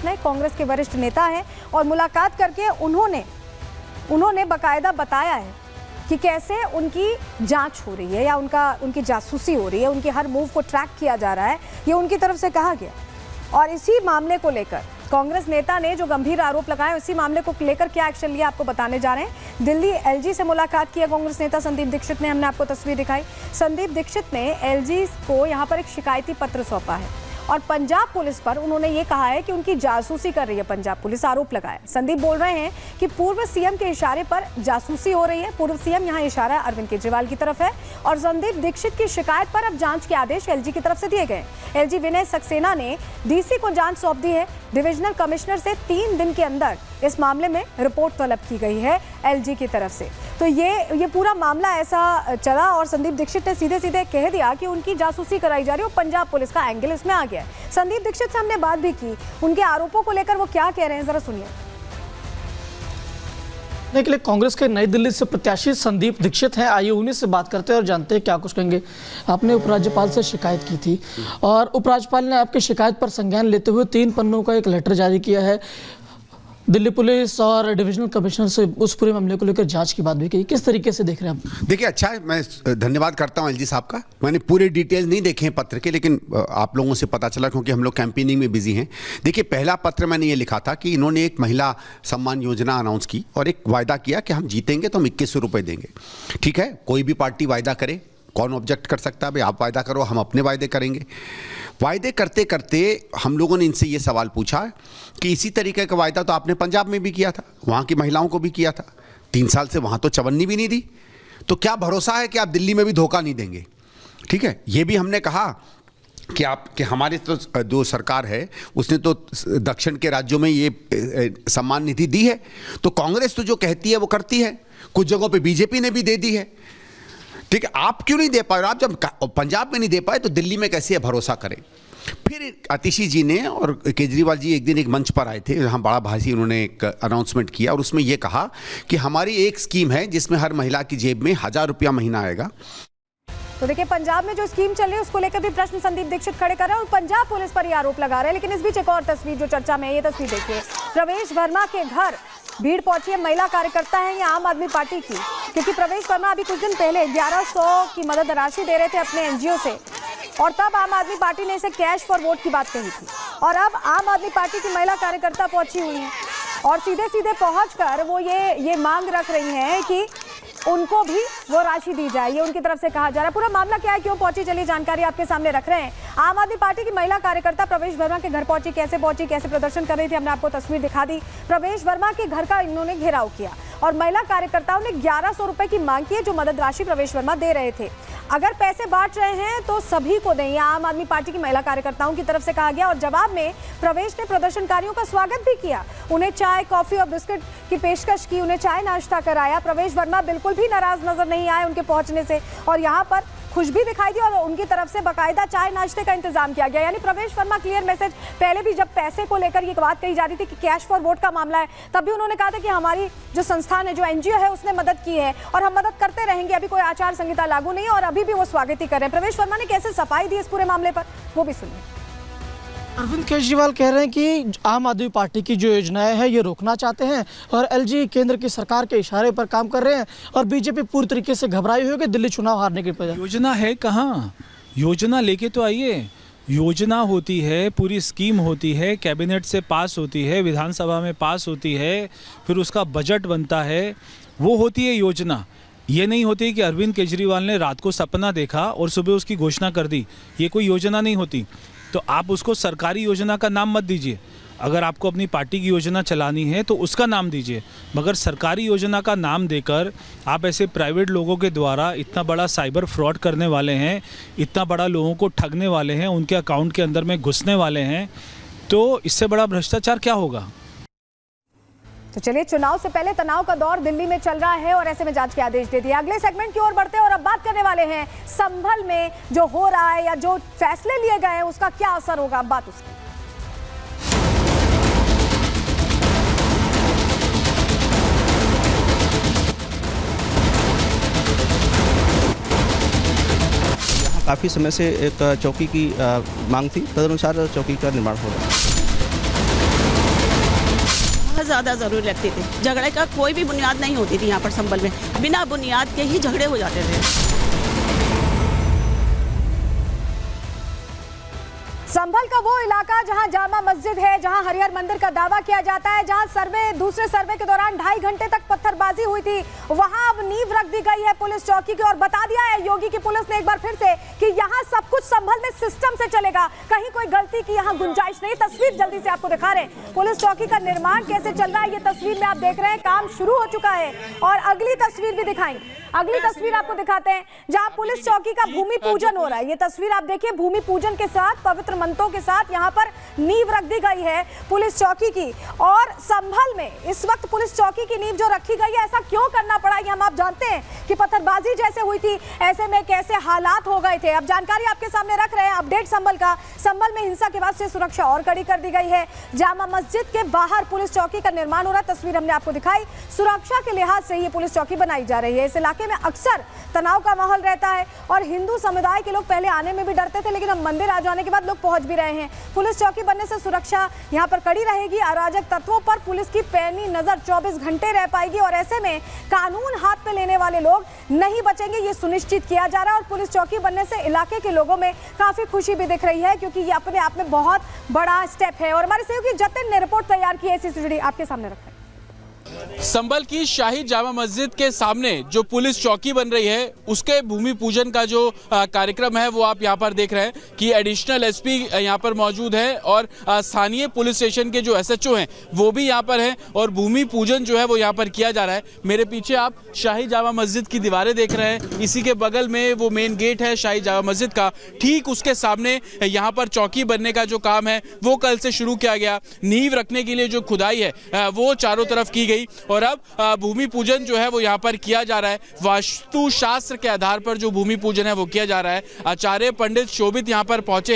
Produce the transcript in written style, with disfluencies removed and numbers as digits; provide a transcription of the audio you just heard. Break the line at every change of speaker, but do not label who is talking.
पटनायक कांग्रेस के वरिष्ठ नेता हैं और मुलाकात करके उन्होंने बाकायदा बताया है कि कैसे उनकी जांच हो रही है या उनकी जासूसी हो रही है, उनके हर मूव को ट्रैक किया जा रहा है, ये उनकी तरफ से कहा गया। और इसी मामले को लेकर कांग्रेस नेता ने जो गंभीर आरोप लगाए, इसी मामले को लेकर क्या एक्शन लिया आपको बताने जा रहे हैं। दिल्ली एलजी से मुलाकात की कांग्रेस नेता संदीप दीक्षित ने, हमने आपको तस्वीर दिखाई। संदीप दीक्षित ने एलजी को यहां पर एक शिकायती पत्र सौंपा है और पंजाब पुलिस पर उन्होंने ये कहा है कि उनकी जासूसी कर रही है पंजाब पुलिस, आरोप लगाया। संदीप बोल रहे हैं कि पूर्व सीएम के इशारे पर जासूसी हो रही है। पूर्व सीएम यहां इशारा अरविंद केजरीवाल की तरफ है और संदीप दीक्षित की शिकायत पर अब जांच के आदेश एलजी की तरफ से दिए गए। एलजी विनय सक्सेना ने डीसी को जांच सौंप दी है। डिविजनल कमिश्नर से 3 दिन के अंदर इस मामले में रिपोर्ट तलब की गई है एलजी की तरफ से। तो ये पूरा मामला ऐसा चला और संदीप दीक्षित ने सीधे सीधे कह दिया कि उनकी जासूसी कराई जा रही है और पंजाब पुलिस का एंगल इसमें आ गया है। संदीप दीक्षित से हमने बात भी की, उनके आरोपों को लेकर वो क्या कह रहे हैं, जरा सुनिए।
के लिए कांग्रेस के नई दिल्ली से प्रत्याशी संदीप दीक्षित हैं, आइए उन्हीं से बात करते हैं और जानते हैं क्या कुछ कहेंगे। आपने उपराज्यपाल से शिकायत की थी और उपराज्यपाल ने आपकी शिकायत पर संज्ञान लेते हुए 3 पन्नों का एक लेटर जारी किया है। दिल्ली पुलिस और डिविजनल कमिश्नर से उस पूरे मामले को लेकर जांच की बात भी की। किस तरीके से देख रहे हैं आप?
देखिए, अच्छा है, मैं धन्यवाद करता हूं एलजी साहब का। मैंने पूरे डिटेल नहीं देखे हैं पत्र के, लेकिन आप लोगों से पता चला क्योंकि हम लोग कैंपेनिंग में बिजी हैं। देखिए, पहला पत्र मैंने ये लिखा था कि इन्होंने एक महिला सम्मान योजना अनाउंस की और एक वायदा किया कि हम जीतेंगे तो हम 2100 रुपये देंगे। ठीक है, कोई भी पार्टी वायदा करे, कौन ऑब्जेक्ट कर सकता है? भाई आप वायदा करो, हम अपने वायदे करेंगे। वायदे करते करते हम लोगों ने इनसे ये सवाल पूछा कि इसी तरीके का वायदा तो आपने पंजाब में भी किया था, वहाँ की महिलाओं को भी किया था। 3 साल से वहाँ तो चवन्नी भी नहीं दी, तो क्या भरोसा है कि आप दिल्ली में भी धोखा नहीं देंगे? ठीक है, ये भी हमने कहा कि हमारी तो जो सरकार है उसने तो दक्षिण के राज्यों में ये सम्मान निधि दी है, तो कांग्रेस तो जो कहती है वो करती है। कुछ जगहों पे बीजेपी ने भी दे दी है। ठीक है, आप क्यों नहीं दे पाए? आप जब पंजाब में नहीं दे पाए तो दिल्ली में कैसे भरोसा करें? फिर आतिशी जी ने और केजरीवाल जी एक दिन एक मंच पर आए थे, जहाँ बड़ा भाषी उन्होंने एक अनाउंसमेंट किया और उसमें यह कहा कि हमारी एक स्कीम है जिसमें हर महिला की जेब में 1000 रुपया महीना आएगा।
तो देखिए, पंजाब में जो स्कीम चल रही है उसको लेकर भी प्रश्न संदीप दीक्षित खड़े कर रहे हैं और पंजाब पुलिस पर ये आरोप लगा रहे हैं। लेकिन इस बीच एक और तस्वीर जो चर्चा में है, ये तस्वीर देखिए। प्रवेश वर्मा के घर भीड़ पहुंची है, महिला कार्यकर्ता है ये आम आदमी पार्टी की, क्योंकि प्रवेश वर्मा अभी कुछ दिन पहले 1100 की मदद राशि दे रहे थे अपने एनजीओ से और तब आम आदमी पार्टी ने इसे कैश फॉर वोट की बात कही थी। और अब आम आदमी पार्टी की महिला कार्यकर्ता पहुंची हुई है और सीधे सीधे पहुंचकर वो ये मांग रख रही हैं कि उनको भी वो राशि दी जाए, ये उनकी तरफ से कहा जा रहा है। पूरा मामला क्या है, क्यों पहुंची, चलिए जानकारी आपके सामने रख रहे हैं। आम आदमी पार्टी की महिला कार्यकर्ता प्रवेश वर्मा के घर पहुंची, कैसे प्रदर्शन कर रही थी, हमने आपको तस्वीर दिखा दी। प्रवेश वर्मा के घर का इन्होंने घेराव किया और महिला कार्यकर्ताओं ने 1100 रुपए की मांग की है, जो मदद राशि प्रवेश वर्मा दे रहे थे। अगर पैसे बांट रहे हैं तो सभी को दें, आम आदमी पार्टी की महिला कार्यकर्ताओं की तरफ से कहा गया। और जवाब में प्रवेश ने प्रदर्शनकारियों का स्वागत भी किया, उन्हें चाय, कॉफी और बिस्किट की पेशकश की, उन्हें चाय नाश्ता कराया। प्रवेश वर्मा बिल्कुल भी नाराज नजर नहीं आए उनके पहुंचने से और यहाँ पर खुश भी दिखाई दी और उनकी तरफ से बाकायदा चाय नाश्ते का इंतजाम किया गया। यानी प्रवेश वर्मा क्लियर मैसेज, पहले भी जब पैसे को लेकर ये बात कही जा रही थी कि कैश फॉर वोट का मामला है, तब भी उन्होंने कहा था कि हमारी जो संस्थान है, जो एनजीओ है, उसने मदद की है और हम मदद करते रहेंगे। अभी कोई आचार संहिता लागू नहीं है और अभी भी वो स्वागत ही कर रहे हैं। प्रवेश वर्मा ने कैसे सफाई दी इस पूरे मामले पर, वो भी सुनिए।
अरविंद केजरीवाल कह रहे हैं कि आम आदमी पार्टी की जो योजनाएं हैं ये रोकना चाहते हैं और एलजी केंद्र की सरकार के इशारे पर काम कर रहे हैं और बीजेपी पूरी तरीके से घबराई हुई है कि दिल्ली चुनाव हारने की वजह।
योजना है कहाँ? योजना लेके तो आइए। योजना होती है, पूरी स्कीम होती है, कैबिनेट से पास होती है, विधानसभा में पास होती है, फिर उसका बजट बनता है, वो होती है योजना। ये नहीं होती कि अरविंद केजरीवाल ने रात को सपना देखा और सुबह उसकी घोषणा कर दी, ये कोई योजना नहीं होती। तो आप उसको सरकारी योजना का नाम मत दीजिए। अगर आपको अपनी पार्टी की योजना चलानी है तो उसका नाम दीजिए, मगर सरकारी योजना का नाम देकर आप ऐसे प्राइवेट लोगों के द्वारा इतना बड़ा साइबर फ्रॉड करने वाले हैं, इतना बड़ा लोगों को ठगने वाले हैं, उनके अकाउंट के अंदर में घुसने वाले हैं, तो इससे बड़ा भ्रष्टाचार क्या होगा?
तो चलिए, चुनाव से पहले तनाव का दौर दिल्ली में चल रहा है और ऐसे में जांच के आदेश दे दिए। अगले सेगमेंट की ओर बढ़ते हैं और अब बात करने वाले हैं संभल में जो हो रहा है या जो फैसले लिए गए हैं उसका क्या असर होगा, अब बात उसकी।
यहाँ काफी समय से एक चौकी की मांग थी, तदनुसार चौकी का निर्माण हो रहा है।
बहुत ज़्यादा ज़रूरी लगती थी। झगड़े का कोई भी बुनियाद नहीं होती थी यहाँ पर संभल में, बिना बुनियाद के ही झगड़े हो जाते थे।
संभल का वो इलाका जहां जामा मस्जिद है, जहां हरिहर मंदिर का दावा किया जाता है, जहां दूसरे सर्वे के दौरान 2.5 घंटे तक पत्थरबाजी हुई थी, वहां अब नींव रख दी गई है पुलिस चौकी की। और बता दिया है योगी की पुलिस ने एक बार फिर से कि यहां सब कुछ संभल में सिस्टम से चलेगा, कहीं कोई गलती की यहां गुंजाइश नहीं। तस्वीर जल्दी से आपको दिखा रहे हैं पुलिस चौकी का निर्माण कैसे चल रहा है। ये तस्वीर में आप देख रहे हैं काम शुरू हो चुका है और अगली तस्वीर भी दिखाएंगे। अगली तस्वीर आपको दिखाते हैं जहां पुलिस चौकी का भूमि पूजन हो रहा है। ये तस्वीर आप देखिए, भूमि पूजन के साथ पवित्र मंत्रों के साथ यहां पर नींव रख दी गई है पुलिस चौकी की। और संभल में इस वक्त पुलिस चौकी की नींव जो रखी गई है, ऐसा क्यों करना पड़ा ये हम आप जानते हैं कि पत्थरबाजी जैसे हुई थी, ऐसे में कैसे हालात हो गए थे। अब जानकारी आपके सामने रख रहे हैं, अपडेट संभल का। संभल में हिंसा के बाद से सुरक्षा और कड़ी कर दी गई है। जामा मस्जिद के बाहर पुलिस चौकी का निर्माण हो रहा है, तस्वीर हमने आपको दिखाई। सुरक्षा के लिहाज से ये पुलिस चौकी बनाई जा रही है। इस इलाके में अक्सर तनाव का माहौल रहता है और हिंदू समुदाय के लोग पहले आने में भी डरते थे, लेकिन अब मंदिर आ जाने के बाद लोग पहुंच भी रहे हैं। पुलिस चौकी बनने से सुरक्षा यहां पर कड़ी रहेगी। अराजक तत्वों पर पुलिस की पैनी नजर 24 घंटे रह पाएगी और ऐसे में कानून हाथ पे लेने वाले लोग नहीं बचेंगे, ये सुनिश्चित किया जा रहा है। और पुलिस चौकी बनने से इलाके के लोगों में काफी खुशी भी दिख रही है, क्योंकि ये अपने आप में बहुत बड़ा स्टेप है। और हमारे सहयोगी जतिन ने रिपोर्ट तैयार की है, इसी से जुड़ी आपके सामने रखते हैं।
संभल की शाही जामा मस्जिद के सामने जो पुलिस चौकी बन रही है, उसके भूमि पूजन का जो कार्यक्रम है वो आप यहाँ पर देख रहे हैं कि एडिशनल एसपी यहाँ पर मौजूद है और स्थानीय पुलिस स्टेशन के जो एसएचओ हैं वो भी यहाँ पर हैं और भूमि पूजन जो है वो यहाँ पर किया जा रहा है। मेरे पीछे आप शाही जामा मस्जिद की दीवारें देख रहे हैं, इसी के बगल में वो मेन गेट है शाही जामा मस्जिद का, ठीक उसके सामने यहाँ पर चौकी बनने का जो काम है वो कल से शुरू किया गया। नींव रखने के लिए जो खुदाई है वो चारों तरफ की गई और अब भूमि पूजन जो है वो यहाँ पर किया जा रहा है। वास्तु शास्त्र के आधार पर जो भूमि पूजन है वो किया जा रहा है। आचार्य पंडित शोभित यहाँ पर पहुंचे।